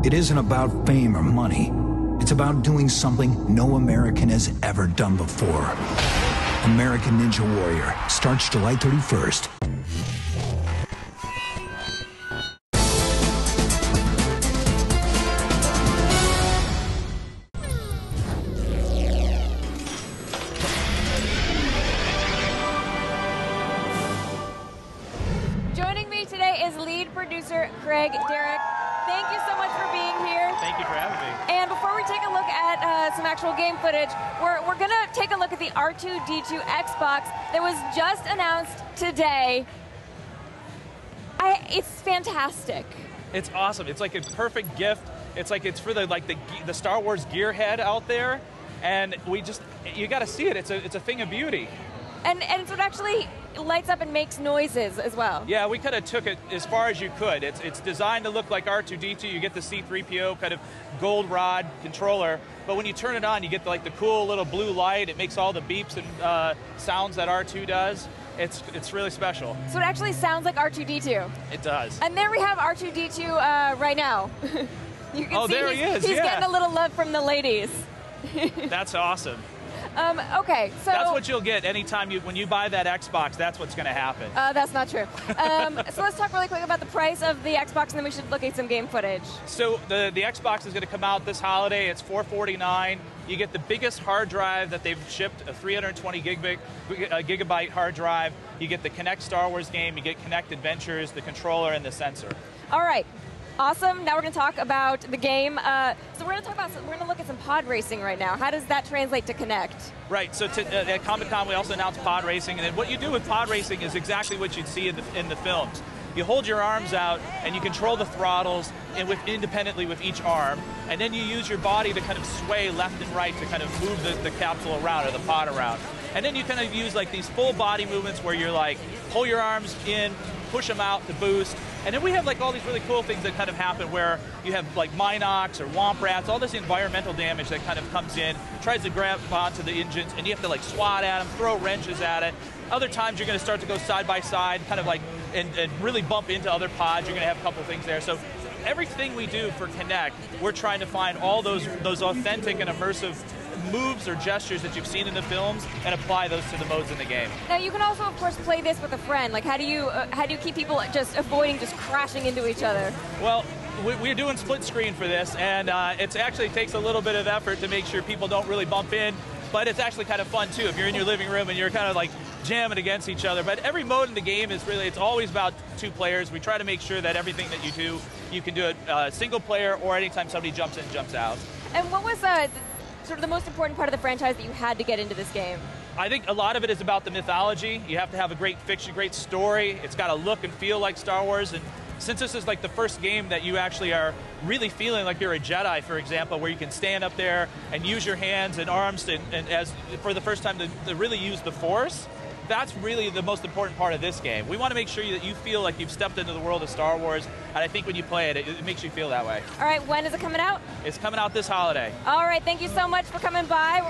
It isn't about fame or money. It's about doing something no American has ever done before. American Ninja Warrior starts July 31st. Joining me today is lead producer Craig Derrick. Thank you so much for being here. Thank you for having me. And before we take a look at some actual game footage, we're going to take a look at the R2-D2 Xbox that was just announced today. It's fantastic. It's awesome. It's like a perfect gift. It's like it's for the Star Wars gearhead out there, and you got to see it. It's a thing of beauty. And it's what actually lights up and makes noises as well. Yeah, we kind of took it as far as you could. It's designed to look like R2-D2. You get the C-3PO kind of gold rod controller, but when you turn it on, you get the cool little blue light. It makes all the beeps and sounds that R2 does. It's really special. So it actually sounds like R2-D2. It does. And there we have R2-D2 right now. You can see there he is. He's getting a little love from the ladies. That's awesome. Okay, so that's what you'll get anytime when you buy that Xbox. That's what's going to happen. That's not true. So let's talk really quick about the price of the Xbox, and then we should look at some game footage. So the Xbox is going to come out this holiday. It's $449. You get the biggest hard drive that they've shipped, a 320 gigabyte hard drive. You get the Kinect Star Wars game. You get Kinect Adventures, the controller, and the sensor. All right. Awesome. Now we're going to talk about the game. So we're going to look at some pod racing right now. How does that translate to Kinect? Right. So at Comic-Con we also announced pod racing, and then what you do with pod racing is exactly what you'd see in the films. You hold your arms out and you control the throttles independently with each arm, and then you use your body to kind of sway left and right to kind of move the capsule around or the pod around. And then you kind of use these full body movements where you're pull your arms in, push them out to boost. And then we have all these really cool things that kind of happen where you have Minox or Womp Rats, all this environmental damage that kind of comes in, tries to grab onto the engines, and you have to swat at them, throw wrenches at it. Other times you're going to start to go side by side, kind of and really bump into other pods. You're going to have a couple things there. So everything we do for Kinect, we're trying to find all those authentic and immersive moves or gestures that you've seen in the films and apply those to the modes in the game. Now you can also, of course, play this with a friend. How do you keep people just avoiding just crashing into each other? Well, we're doing split screen for this, and it actually takes a little bit of effort to make sure people don't really bump in, but it's actually kind of fun too if you're in your living room and you're kind of jamming against each other. But every mode in the game is it's always about two players. We try to make sure that everything that you do, you can do it single player or anytime somebody jumps in, jumps out. And what was sort of the most important part of the franchise that you had to get into this game? I think a lot of it is about the mythology. You have to have a great fiction, great story. It's got to look and feel like Star Wars. And since this is the first game that you actually are really feeling like you're a Jedi, for example, where you can stand up there and use your hands and arms and as for the first time to really use the Force, that's really the most important part of this game. We want to make sure that you feel like you've stepped into the world of Star Wars, and I think when you play it, it makes you feel that way. All right, when is it coming out? It's coming out this holiday. All right, thank you so much for coming by.